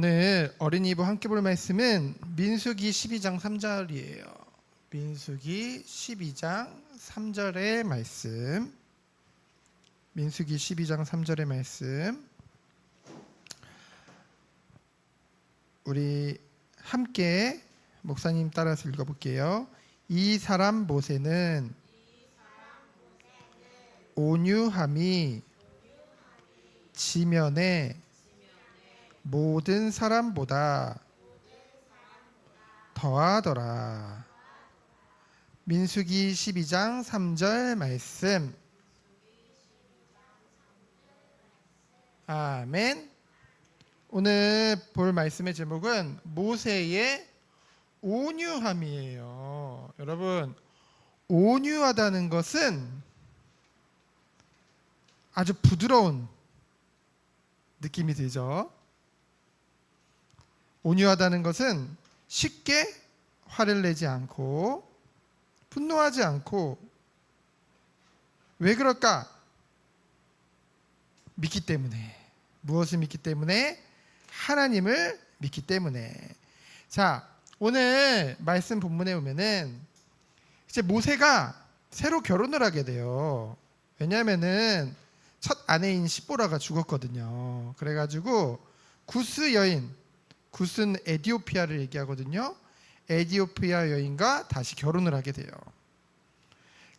오늘 어린이부 함께 볼 말씀은 민수기 12장 3절이에요. 민수기 12장 3절의 말씀. 민수기 12장 3절의 말씀. 우리 함께 목사님 따라서 읽어볼게요. 이 사람 모세는 온유함이 지면에 모든 사람보다 더하더라. 민수기 12장 3절 말씀. 아멘. 오늘 볼 말씀의 제목은 모세의 온유함이에요. 여러분, 온유하다는 것은 아주 부드러운 느낌이 들죠. 온유하다는 것은 쉽게 화를 내지 않고 분노하지 않고, 왜 그럴까? 믿기 때문에. 무엇을 믿기 때문에? 하나님을 믿기 때문에. 자, 오늘 말씀 본문에 보면은 이제 모세가 새로 결혼을 하게 돼요. 왜냐하면은 첫 아내인 시보라가 죽었거든요. 그래가지고 구스 여인, 구스는 에디오피아를 얘기하거든요. 에디오피아 여인과 다시 결혼을 하게 돼요.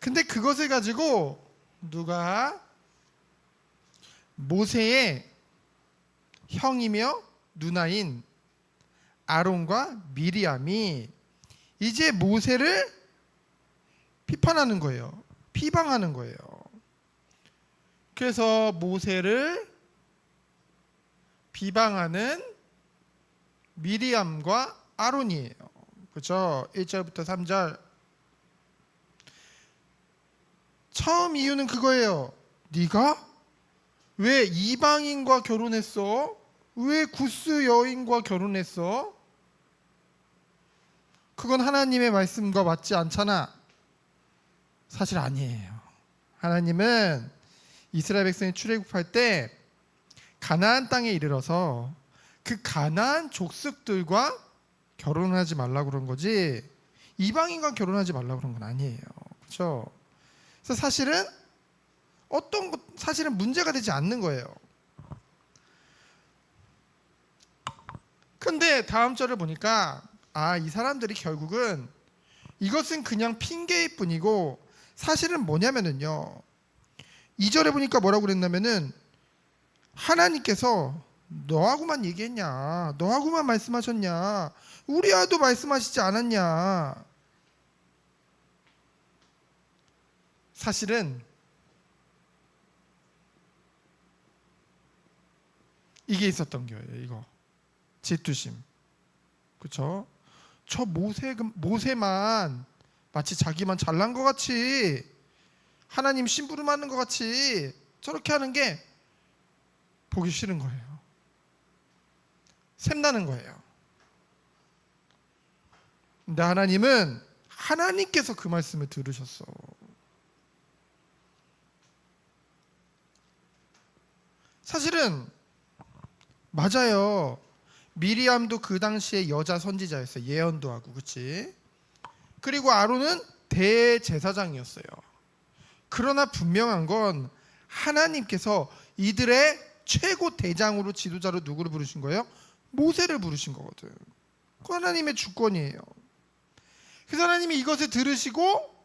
근데 그것을 가지고 누가 모세의 형이며 누나인 아론과 미리암이 이제 모세를 비판하는 거예요. 비방하는 거예요. 그래서 모세를 비방하는 미리암과 아론이에요. 그렇죠? 1절부터 3절. 처음 이유는 그거예요. 네가 왜 이방인과 결혼했어? 왜 구스 여인과 결혼했어? 그건 하나님의 말씀과 맞지 않잖아. 사실 아니에요. 하나님은 이스라엘 백성이 출애굽할 때 가나안 땅에 이르러서 그 가나안 족속들과 결혼하지 말라고 그런 거지, 이방인과 결혼하지 말라고 그런 건 아니에요. 그렇죠? 그래서 사실은 사실은 문제가 되지 않는 거예요. 근데 다음 절을 보니까 이 사람들이 결국은 이것은 그냥 핑계일 뿐이고, 사실은 뭐냐면은요, 2절에 보니까 뭐라고 그랬냐면은 하나님께서 너하고만 얘기했냐, 너하고만 말씀하셨냐, 우리와도 말씀하시지 않았냐. 사실은 이게 있었던 거예요. 이거 질투심. 그렇죠? 저 모세만 마치 자기만 잘난 것 같이, 하나님 심부름하는 것 같이 저렇게 하는 게 보기 싫은 거예요. 샘나는 거예요. 근데 하나님께서 그 말씀을 들으셨어. 사실은 맞아요. 미리암도 그 당시에 여자 선지자였어요. 예언도 하고, 그렇지? 그리고 아론은 대제사장이었어요. 그러나 분명한 건 하나님께서 이들의 최고 대장으로, 지도자로 누구를 부르신 거예요? 모세를 부르신 거거든. 그 하나님의 주권이에요. 그래서 하나님이 이것을 들으시고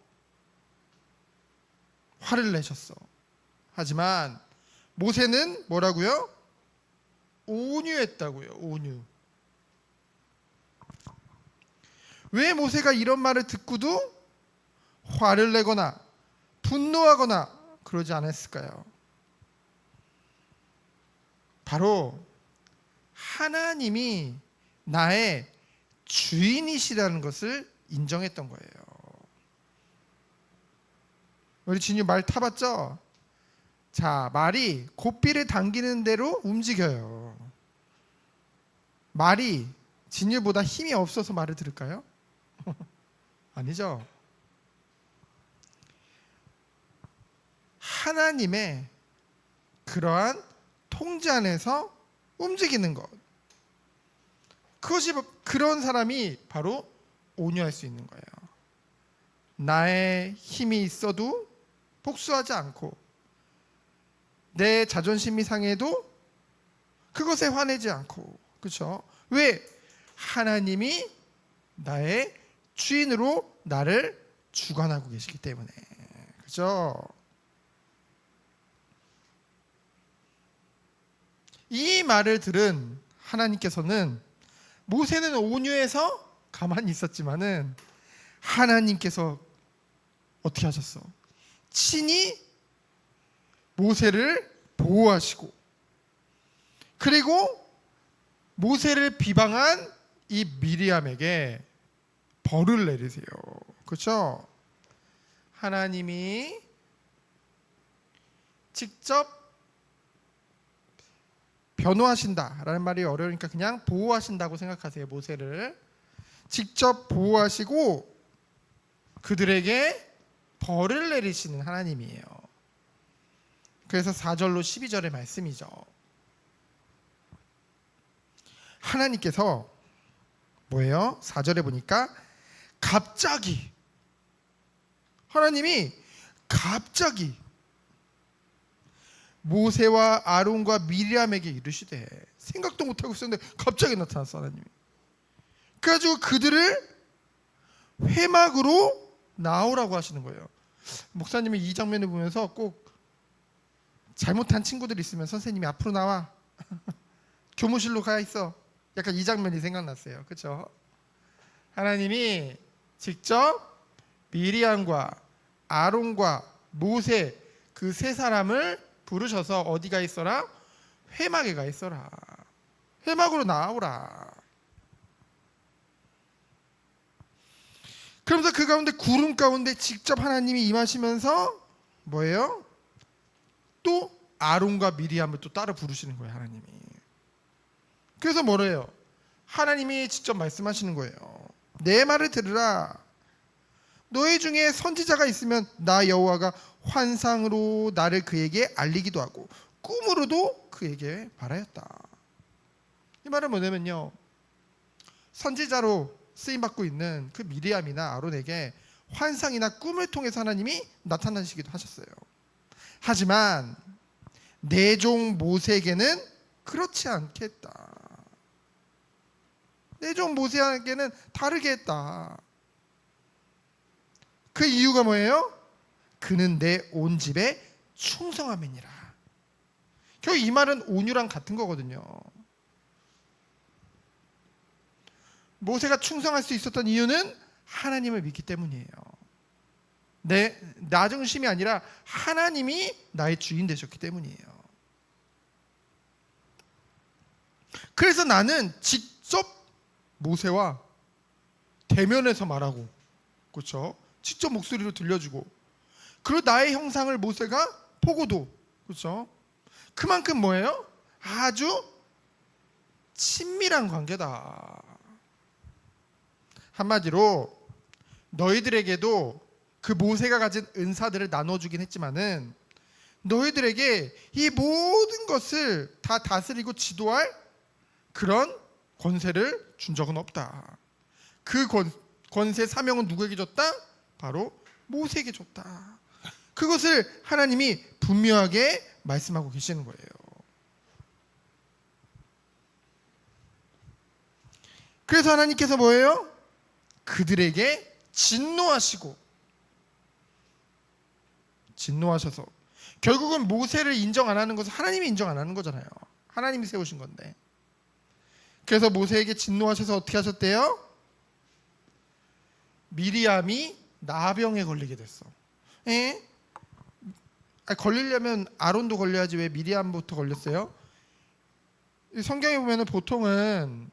화를 내셨어. 하지만 모세는 뭐라고요? 온유했다고요. 온유. 왜 모세가 이런 말을 듣고도 화를 내거나 분노하거나 그러지 않았을까요? 바로 하나님이 나의 주인이시라는 것을 인정했던 거예요. 우리 진유 말 타봤죠? 자, 말이 고삐를 당기는 대로 움직여요. 말이 진유보다 힘이 없어서 말을 들을까요? 아니죠. 하나님의 그러한 통제 안에서 움직이는 것. 그런 사람이 바로 온유할 수 있는 거예요. 나의 힘이 있어도 복수하지 않고 내 자존심이 상해도 그것에 화내지 않고, 그렇죠? 왜? 하나님이 나의 주인으로 나를 주관하고 계시기 때문에, 그렇죠? 이 말을 들은 하나님께서는, 모세는 온유해서 가만히 있었지만은 하나님께서 어떻게 하셨어? 친히 모세를 보호하시고, 그리고 모세를 비방한 이 미리암에게 벌을 내리세요. 그렇죠? 하나님이 직접 변호하신다라는 말이 어려우니까 그냥 보호하신다고 생각하세요. 모세를 직접 보호하시고 그들에게 벌을 내리시는 하나님이에요. 그래서 4절로 12절의 말씀이죠. 하나님께서 뭐예요? 4절에 보니까 갑자기, 하나님이 갑자기 모세와 아론과 미리암에게 이르시되, 생각도 못하고 있었는데 갑자기 나타났어 하나님이. 그래가지고 그들을 회막으로 나오라고 하시는 거예요. 목사님이 이 장면을 보면서 꼭 잘못한 친구들이 있으면 선생님이 앞으로 나와 교무실로 가 있어, 약간 이 장면이 생각났어요. 그렇죠? 하나님이 직접 미리암과 아론과 모세 그 세 사람을 부르셔서 어디 가 있어라? 회막에 가 있어라. 회막으로 나오라. 그러면서 그 가운데 구름 가운데 직접 하나님이 임하시면서 뭐예요? 또 아론과 미리암을 또 따로 부르시는 거예요, 하나님이. 그래서 뭐래요? 하나님이 직접 말씀하시는 거예요. 내 말을 들으라. 너희 중에 선지자가 있으면 나 여호와가 환상으로 나를 그에게 알리기도 하고 꿈으로도 그에게 말하였다. 이 말은 뭐냐면요, 선지자로 쓰임받고 있는 그 미리암이나 아론에게 환상이나 꿈을 통해서 하나님이 나타나시기도 하셨어요. 하지만 내 종 모세에게는 그렇지 않게 했다. 내 종 모세에게는 다르게 했다. 그 이유가 뭐예요? 그는 내 온 집에 충성함이니라. 결국 이 말은 온유랑 같은 거거든요. 모세가 충성할 수 있었던 이유는 하나님을 믿기 때문이에요. 나 중심이 아니라 하나님이 나의 주인 되셨기 때문이에요. 그래서 나는 직접 모세와 대면해서 말하고, 그렇죠? 직접 목소리로 들려주고, 그리고 나의 형상을 모세가 보고도, 그렇죠? 그만큼 뭐예요? 아주 친밀한 관계다. 한마디로 너희들에게도 그 모세가 가진 은사들을 나눠주긴 했지만은 너희들에게 이 모든 것을 다 다스리고 지도할 그런 권세를 준 적은 없다. 그 권세 사명은 누구에게 줬다? 바로 모세에게 줬다. 그것을 하나님이 분명하게 말씀하고 계시는 거예요. 그래서 하나님께서 뭐예요? 그들에게 진노하셔서 결국은 모세를 인정 안 하는 것은 하나님이 인정 안 하는 거잖아요. 하나님이 세우신 건데. 그래서 모세에게 진노하셔서 어떻게 하셨대요? 미리암이 나병에 걸리게 됐어. 걸리려면 아론도 걸려야지 왜 미리암부터 걸렸어요? 성경에 보면은 보통은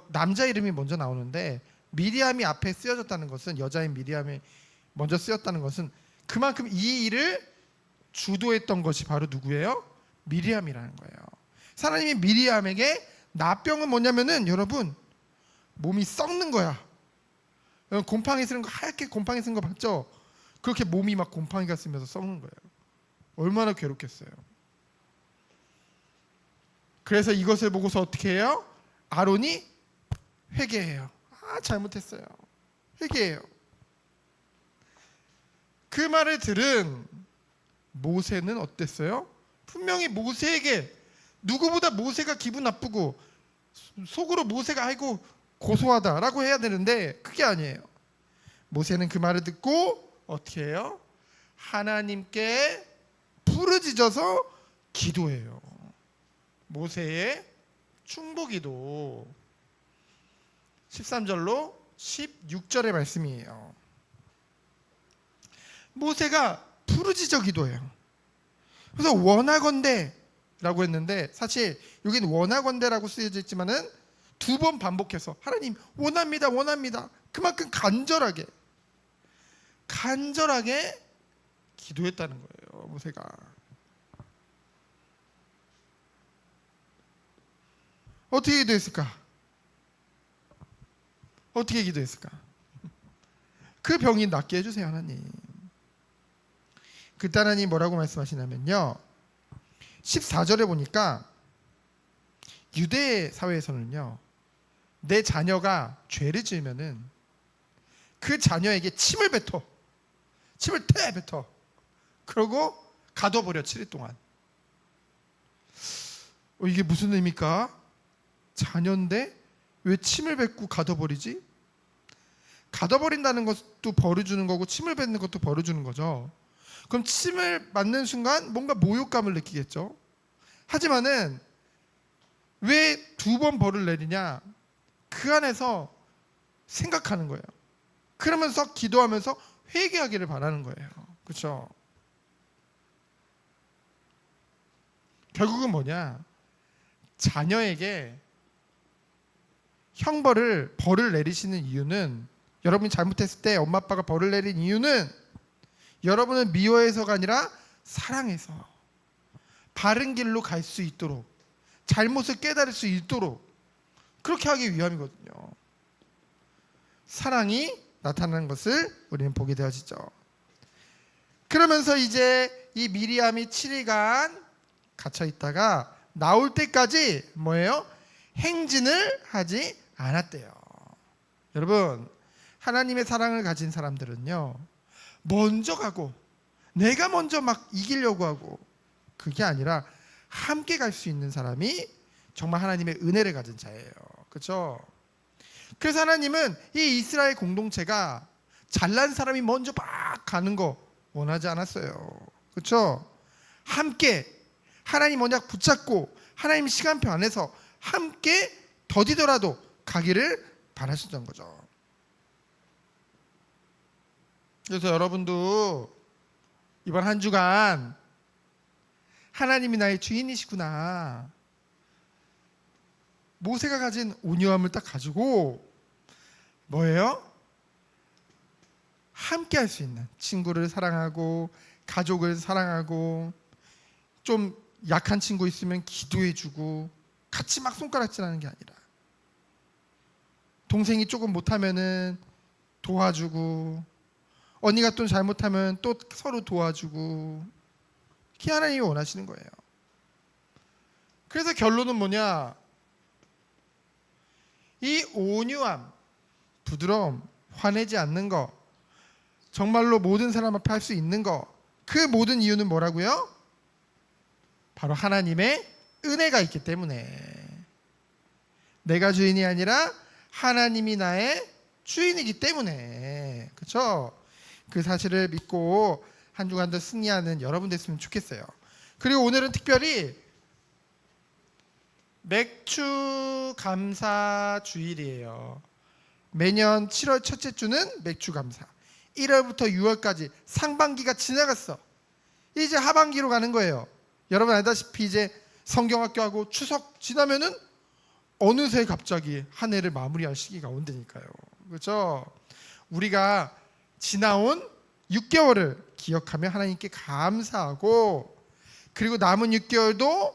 남자 이름이 먼저 나오는데 미리암이 앞에 쓰여졌다는 것은, 여자인 미리암이 먼저 쓰였다는 것은 그만큼 이 일을 주도했던 것이 바로 누구예요? 미리암이라는 거예요. 하나님이 미리암에게, 나병은 뭐냐면은 여러분 몸이 썩는 거야. 곰팡이 쓰는 거, 하얗게 곰팡이 쓰는 거 봤죠? 그렇게 몸이 막 곰팡이가 쓰면서 썩는 거예요. 얼마나 괴롭겠어요. 그래서 이것을 보고서 어떻게 해요? 아론이 회개해요. 잘못했어요. 회개해요. 그 말을 들은 모세는 어땠어요? 분명히 모세에게 누구보다 모세가 기분 나쁘고 속으로 모세가 아이고 고소하다라고 해야 되는데 그게 아니에요. 모세는 그 말을 듣고 어떻게 해요? 하나님께 부르짖어서 기도해요. 모세의 충복기도 13절로 16절의 말씀이에요. 모세가 부르짖어 기도해요. 그래서 원하건대라고 했는데 사실 여기는 원하건대라고 쓰여져 있지만은 2번 반복해서 하나님 원합니다, 원합니다. 그만큼 간절하게 기도했다는 거예요. 모세가. 어떻게 기도했을까? 어떻게 기도했을까? 그 병이 낫게 해주세요, 하나님. 그때 하나님 뭐라고 말씀하시냐면요, 14절에 보니까 유대 사회에서는요, 내 자녀가 죄를 지으면은 그 자녀에게 침을 뱉어. 그러고 가둬버려. 7일 동안. 이게 무슨 의미입니까? 자녀인데 왜 침을 뱉고 가둬버리지? 가둬버린다는 것도 벌을 주는 거고 침을 뱉는 것도 벌을 주는 거죠. 그럼 침을 맞는 순간 뭔가 모욕감을 느끼겠죠. 하지만은 왜 2번 벌을 내리냐? 그 안에서 생각하는 거예요. 그러면서 기도하면서 회개하기를 바라는 거예요. 그렇죠? 결국은 뭐냐? 자녀에게 벌을 내리시는 이유는, 여러분이 잘못했을 때 엄마 아빠가 벌을 내린 이유는 여러분을 미워해서가 아니라 사랑해서 바른 길로 갈 수 있도록, 잘못을 깨달을 수 있도록 그렇게 하기 위함이거든요. 사랑이 나타나는 것을 우리는 보게 되어지죠. 그러면서 이제 이 미리암이 7일간 갇혀 있다가 나올 때까지 뭐예요? 행진을 하지 않았대요. 여러분, 하나님의 사랑을 가진 사람들은요, 먼저 가고 내가 먼저 막 이기려고 하고 그게 아니라 함께 갈 수 있는 사람이 정말 하나님의 은혜를 가진 자예요. 그렇죠? 그래서 하나님은 이 이스라엘 공동체가 잘난 사람이 먼저 막 가는 거 원하지 않았어요. 그렇죠? 함께 하나님 언약 붙잡고 하나님 시간표 안에서 함께 더디더라도 가기를 바라셨던 거죠. 그래서 여러분도 이번 한 주간 하나님이 나의 주인이시구나, 모세가 가진 온유함을 딱 가지고 뭐예요? 함께 할 수 있는, 친구를 사랑하고 가족을 사랑하고 좀 약한 친구 있으면 기도해주고 같이 막 손가락질하는 게 아니라 동생이 조금 못하면은 도와주고, 언니가 또 잘못하면 또 서로 도와주고, 그게 하나님이 원하시는 거예요. 그래서 결론은 뭐냐? 이 온유함, 부드러움, 화내지 않는 거, 정말로 모든 사람 앞에 할 수 있는 거, 그 모든 이유는 뭐라고요? 바로 하나님의 은혜가 있기 때문에. 내가 주인이 아니라 하나님이 나의 주인이기 때문에. 그렇죠? 그 사실을 믿고 한 주간도 승리하는 여러분 됐으면 좋겠어요. 그리고 오늘은 특별히 맥주 감사 주일이에요. 매년 7월 첫째 주는 맥주 감사. 1월부터 6월까지 상반기가 지나갔어. 이제 하반기로 가는 거예요. 여러분 알다시피 이제 성경학교하고 추석 지나면은 어느새 갑자기 한 해를 마무리할 시기가 온다니까요. 그렇죠? 우리가 지나온 6개월을 기억하며 하나님께 감사하고, 그리고 남은 6개월도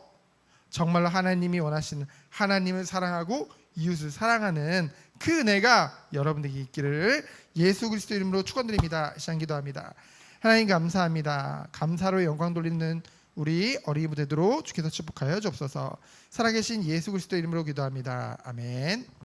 정말로 하나님이 원하시는, 하나님을 사랑하고 이웃을 사랑하는 그 은혜가 여러분들에게 있기를 예수 그리스도 이름으로 축원드립니다. 시간 기도합니다. 하나님 감사합니다. 감사로 영광 돌리는 우리 어린이 무대로 주께서 축복하여 주옵소서. 살아계신 예수 그리스도 이름으로 기도합니다. 아멘.